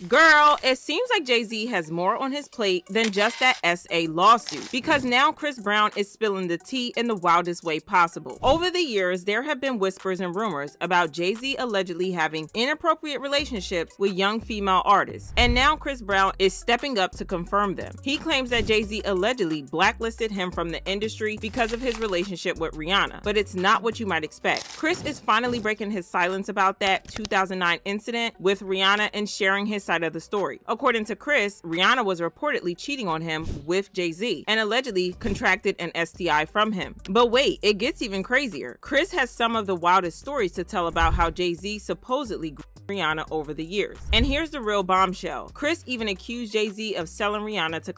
Girl, it seems like Jay-Z has more on his plate than just that SA lawsuit, because now Chris Brown is spilling the tea in the wildest way possible. Over the years, there have been whispers and rumors about Jay-Z allegedly having inappropriate relationships with young female artists, and now Chris Brown is stepping up to confirm them. He claims that Jay-Z allegedly blacklisted him from the industry because of his relationship with Rihanna, but it's not what you might expect. Chris is finally breaking his silence about that 2009 incident with Rihanna and sharing his side of the story. According to Chris, Rihanna was reportedly cheating on him with Jay-Z and allegedly contracted an STI from him. But wait, it gets even crazier. Chris has some of the wildest stories to tell about how Jay-Z supposedly groomed Rihanna over the years. And here's the real bombshell. Chris even accused Jay-Z of selling Rihanna to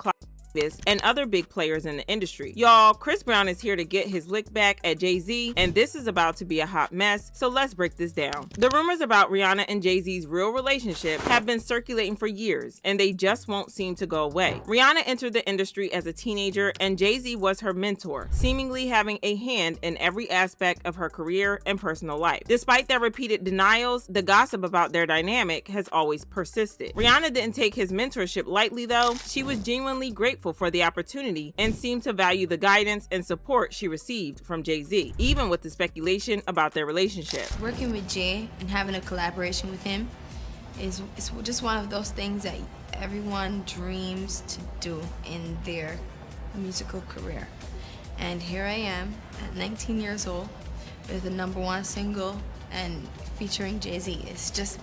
and other big players in the industry. Y'all, Chris Brown is here to get his lick back at Jay-Z, and this is about to be a hot mess, so let's break this down. The rumors about Rihanna and Jay-Z's real relationship have been circulating for years, and they just won't seem to go away. Rihanna entered the industry as a teenager, and Jay-Z was her mentor, seemingly having a hand in every aspect of her career and personal life. Despite their repeated denials, the gossip about their dynamic has always persisted. Rihanna didn't take his mentorship lightly though. She was genuinely grateful for the opportunity and seemed to value the guidance and support she received from Jay-Z, even with the speculation about their relationship. Working with Jay and having a collaboration with him is just one of those things that everyone dreams to do in their musical career. And here I am at 19 years old with the #1 single and featuring Jay-Z. It's just,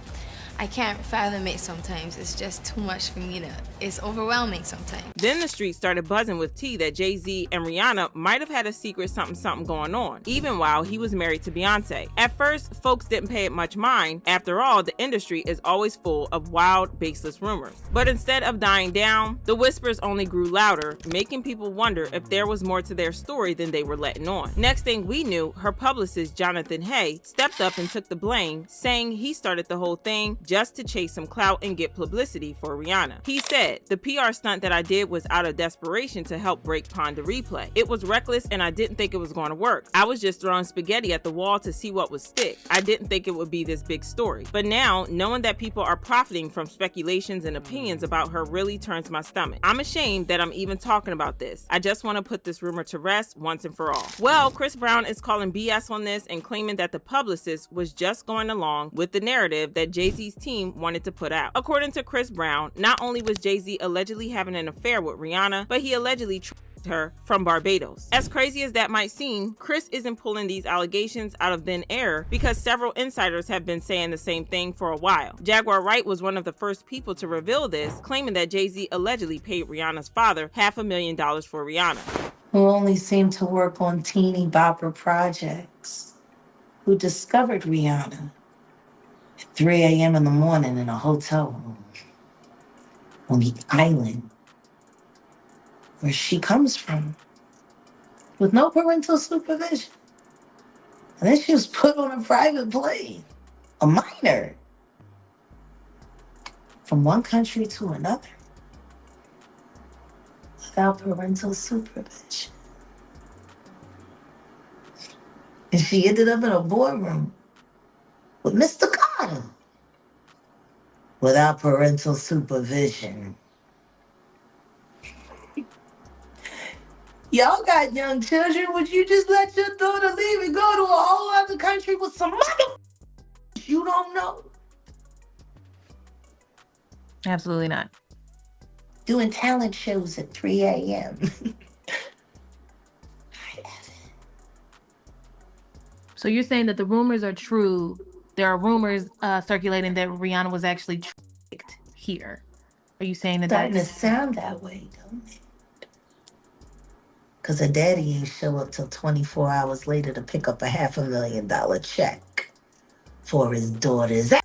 I can't fathom it sometimes. It's just too much for me to, it's overwhelming sometimes. Then the street started buzzing with tea that Jay-Z and Rihanna might have had a secret something going on, even while he was married to Beyonce. At first, folks didn't pay it much mind. After all, the industry is always full of wild, baseless rumors. But instead of dying down, the whispers only grew louder, making people wonder if there was more to their story than they were letting on. Next thing we knew, her publicist, Jonathan Hay, stepped up and took the blame, saying he started the whole thing just to chase some clout and get publicity for Rihanna. He said, "The PR stunt that I did was out of desperation to help break Pon de Replay. It was reckless and I didn't think it was going to work. I was just throwing spaghetti at the wall to see what would stick. I didn't think it would be this big story. But now, knowing that people are profiting from speculations and opinions about her really turns my stomach. I'm ashamed that I'm even talking about this. I just want to put this rumor to rest once and for all." Well, Chris Brown is calling BS on this and claiming that the publicist was just going along with the narrative that Jay-Z's team wanted to put out. According to Chris Brown, not only was Jay-Z allegedly having an affair with Rihanna, but he allegedly her from Barbados. As crazy as that might seem, Chris isn't pulling these allegations out of thin air because several insiders have been saying the same thing for a while. Jaguar Wright was one of the first people to reveal this, claiming that Jay-Z allegedly paid Rihanna's father $500,000 for Rihanna. Who only seemed to work on teeny bopper projects, who discovered Rihanna at 3 a.m. in the morning in a hotel room on the island where she comes from, with no parental supervision. And then she was put on a private plane, a minor, from one country to another, without parental supervision. And she ended up in a boardroom with Mr. Carter, without parental supervision. Y'all got young children. Would you just let your daughter leave and go to a whole other country with some mother you don't know? Absolutely not. Doing talent shows at 3 a.m. So you're saying that the rumors are true. There are rumors circulating that Rihanna was actually tricked here. Are you saying that Starting to that's... sound that way, don't it? Because her daddy ain't show up till 24 hours later to pick up a $500,000 check for his daughter's ass.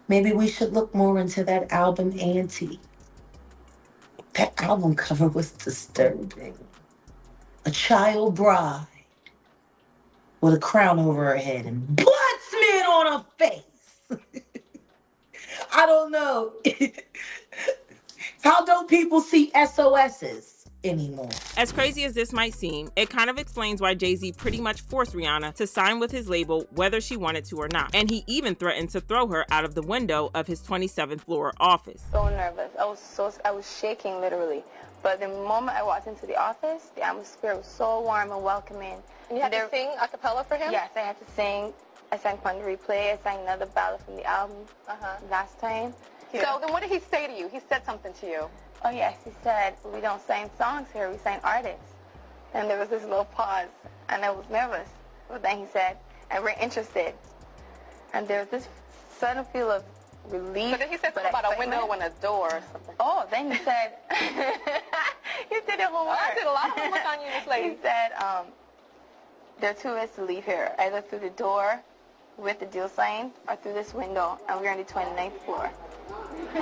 Maybe we should look more into that album, Auntie. That album cover was disturbing. A child bride with a crown over her head and blood smeared on her face. I don't know. How don't people see SOSs anymore. As crazy as this might seem, it kind of explains why Jay-Z pretty much forced Rihanna to sign with his label whether she wanted to or not. And he even threatened to throw her out of the window of his 27th floor office. So nervous. I was shaking literally. But the moment I walked into the office, the atmosphere was so warm and welcoming. And you had to sing a cappella for him? Yes, I had to sing. I sang Pon de Replay. I sang another ballad from the album last time. So then what did he say to you? He said something to you. Oh yes, he said, we don't sign songs here, we sign artists. And there was this little pause, and I was nervous. But then he said, and we're interested. And there was this sudden feel of relief. So then he said something about a window and a door or something. Oh, then he said, you did your homework. I did a lot of homework on you, Miss Lady. He said, there are two ways to leave here, either through the door with the deal sign or through this window, and we're on the 29th floor. So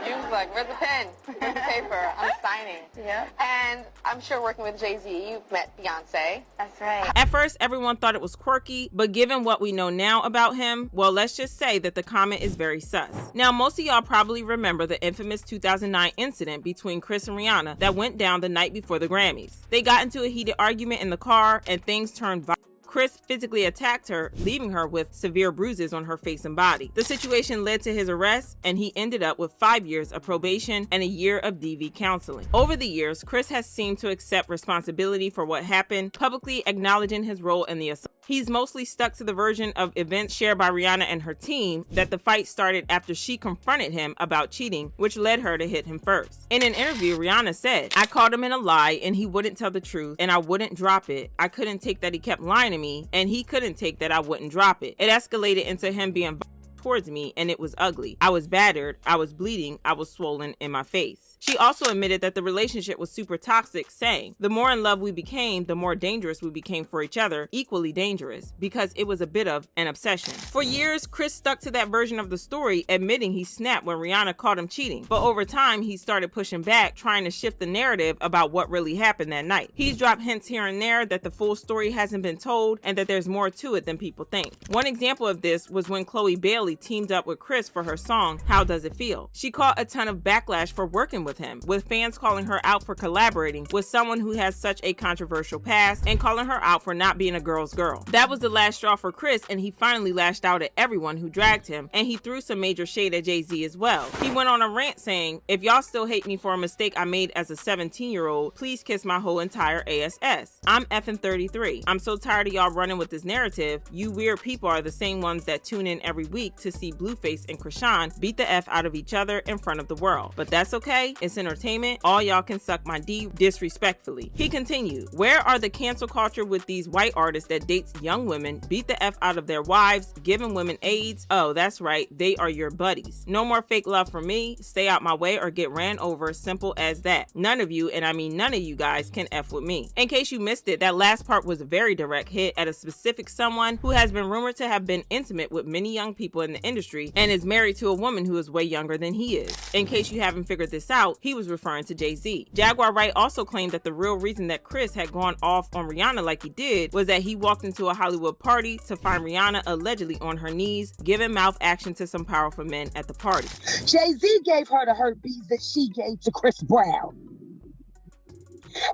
you was like, where's the pen? Where's the paper? I'm signing. Yeah. And I'm sure working with Jay-Z, you've met Beyonce. That's right. At first, everyone thought it was quirky, but given what we know now about him, well, let's just say that the comment is very sus. Now, most of y'all probably remember the infamous 2009 incident between Chris and Rihanna that went down the night before the Grammys. They got into a heated argument in the car, and things turned violent. Chris physically attacked her, leaving her with severe bruises on her face and body. The situation led to his arrest, and he ended up with 5 years of probation and a year of DV counseling. Over the years, Chris has seemed to accept responsibility for what happened, publicly acknowledging his role in the assault. He's mostly stuck to the version of events shared by Rihanna and her team, that the fight started after she confronted him about cheating, which led her to hit him first. In an interview, Rihanna said, "I caught him in a lie and he wouldn't tell the truth, and I wouldn't drop it. I couldn't take that he kept lying to me, and he couldn't take that I wouldn't drop it. It escalated into him being towards me, and it was ugly. I was battered, I was bleeding, I was swollen in my face." She also admitted that the relationship was super toxic, saying, "The more in love we became, the more dangerous we became for each other, equally dangerous, because it was a bit of an obsession." For years, Chris stuck to that version of the story, admitting he snapped when Rihanna caught him cheating. But over time, he started pushing back, trying to shift the narrative about what really happened that night. He's dropped hints here and there that the full story hasn't been told and that there's more to it than people think. One example of this was when Chloe Bailey teamed up with Chris for her song, How Does It Feel? She caught a ton of backlash for working with him, with fans calling her out for collaborating with someone who has such a controversial past and calling her out for not being a girl's girl. That was the last straw for Chris, and he finally lashed out at everyone who dragged him, and he threw some major shade at Jay-Z as well. He went on a rant saying, "If y'all still hate me for a mistake I made as a 17-year-old, please kiss my whole entire ass. I'm effing 33. I'm so tired of y'all running with this narrative. You weird people are the same ones that tune in every week to see Blueface and Krishan beat the F out of each other in front of the world. But that's okay, it's entertainment. All y'all can suck my D disrespectfully." He continued, "Where are the cancel culture with these white artists that dates young women, beat the F out of their wives, giving women AIDS? Oh, that's right, they are your buddies. No more fake love for me. Stay out my way or get ran over, simple as that. None of you, and I mean none of you guys, can F with me." In case you missed it, that last part was a very direct hit at a specific someone who has been rumored to have been intimate with many young people in the industry and is married to a woman who is way younger than he is. In case you haven't figured this out, he was referring to Jay-Z. Jaguar Wright also claimed that the real reason that Chris had gone off on Rihanna like he did was that he walked into a Hollywood party to find Rihanna allegedly on her knees, giving mouth action to some powerful men at the party. Jay-Z gave her the herpes that she gave to Chris Brown.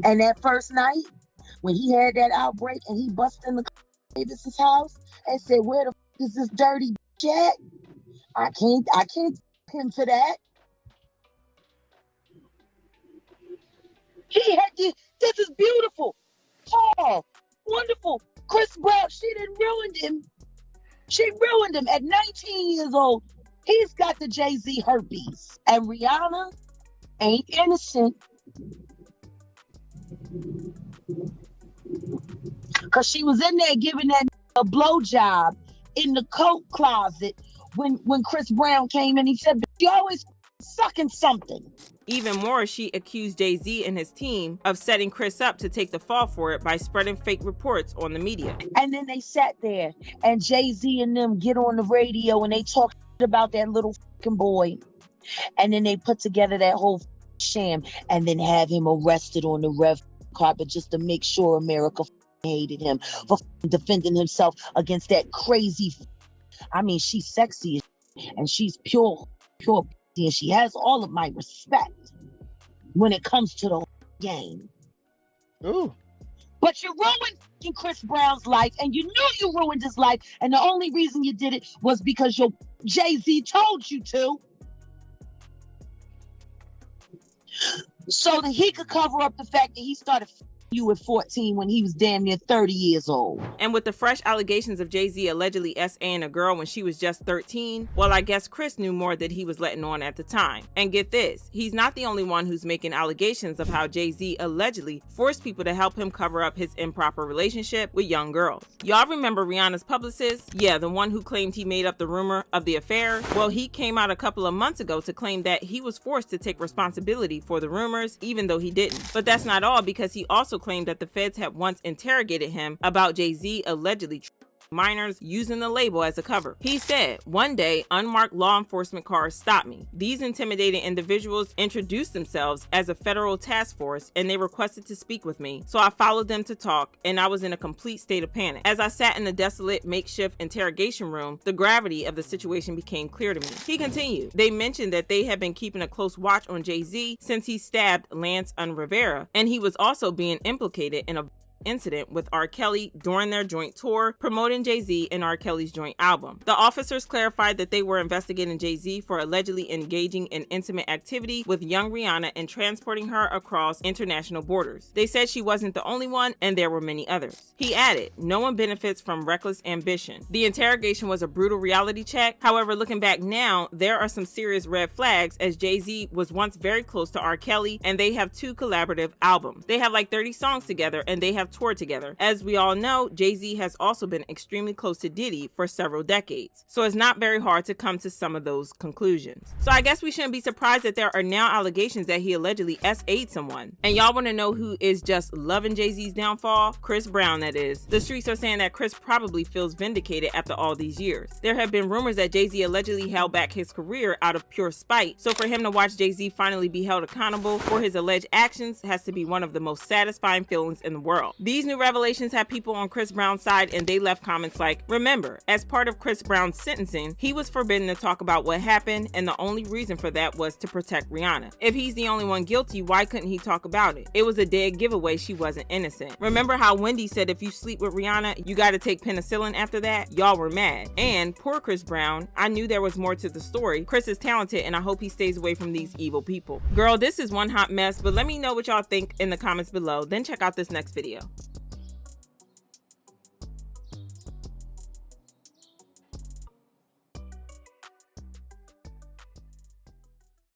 And that first night, when he had that outbreak and he busted in the Davis's house and said, "Where the f is this dirty bitch at? I can't him to that." He had this is beautiful, tall, wonderful. Chris Brown, she didn't ruin him. She ruined him at 19 years old. He's got the Jay-Z herpes. And Rihanna ain't innocent. Because she was in there giving that a blowjob in the coat closet when Chris Brown came in. He said, "You always sucking something." Even more, she accused Jay-Z and his team of setting Chris up to take the fall for it by spreading fake reports on the media. And then they sat there and Jay-Z and them get on the radio and they talk about that little fucking boy. And then they put together that whole sham and then have him arrested on the red carpet just to make sure America hated him for defending himself against that crazy. I mean, she's sexy and she's pure, and she has all of my respect when it comes to the game. Ooh. But you ruined fucking Chris Brown's life, and you knew you ruined his life, and the only reason you did it was because your Jay-Z told you to. So that he could cover up the fact that he started you at 14 when he was damn near 30 years old. And with the fresh allegations of Jay-Z allegedly SAing a girl when she was just 13, well, I guess Chris knew more that he was letting on at the time. And get this, he's not the only one who's making allegations of how Jay-Z allegedly forced people to help him cover up his improper relationship with young girls. Y'all remember Rihanna's publicist? Yeah, the one who claimed he made up the rumor of the affair? Well, he came out a couple of months ago to claim that he was forced to take responsibility for the rumors, even though he didn't. But that's not all, because he also claimed that the feds had once interrogated him about Jay-Z allegedly minors using the label as a cover. He said, "One day, unmarked law enforcement cars stopped me. These intimidating individuals introduced themselves as a federal task force and they requested to speak with me. So I followed them to talk and I was in a complete state of panic. As I sat in the desolate makeshift interrogation room, the gravity of the situation became clear to me." He continued, "They mentioned that they had been keeping a close watch on Jay-Z since he stabbed Lance Rivera, and he was also being implicated in a incident with R. Kelly during their joint tour promoting Jay-Z and R. Kelly's joint album. The officers clarified that they were investigating Jay-Z for allegedly engaging in intimate activity with young Rihanna and transporting her across international borders. They said she wasn't the only one and there were many others." He added, "No one benefits from reckless ambition." The interrogation was a brutal reality check. However, looking back now, there are some serious red flags, as Jay-Z was once very close to R. Kelly and they have 2 collaborative albums. They have like 30 songs together and they have toured together. As we all know, Jay-Z has also been extremely close to Diddy for several decades, so it's not very hard to come to some of those conclusions. So I guess we shouldn't be surprised that there are now allegations that he allegedly SA'd someone. And y'all want to know who is just loving Jay-Z's downfall? Chris Brown, that is. The streets are saying that Chris probably feels vindicated after all these years. There have been rumors that Jay-Z allegedly held back his career out of pure spite, so for him to watch Jay-Z finally be held accountable for his alleged actions has to be one of the most satisfying feelings in the world. These new revelations have people on Chris Brown's side, and they left comments like, "Remember, as part of Chris Brown's sentencing, he was forbidden to talk about what happened, and the only reason for that was to protect Rihanna. If he's the only one guilty, why couldn't he talk about it? It was a dead giveaway she wasn't innocent. Remember how Wendy said if you sleep with Rihanna, you gotta take penicillin after that? Y'all were mad. And poor Chris Brown, I knew there was more to the story. Chris is talented, and I hope he stays away from these evil people." Girl, this is one hot mess, but let me know what y'all think in the comments below, then check out this next video.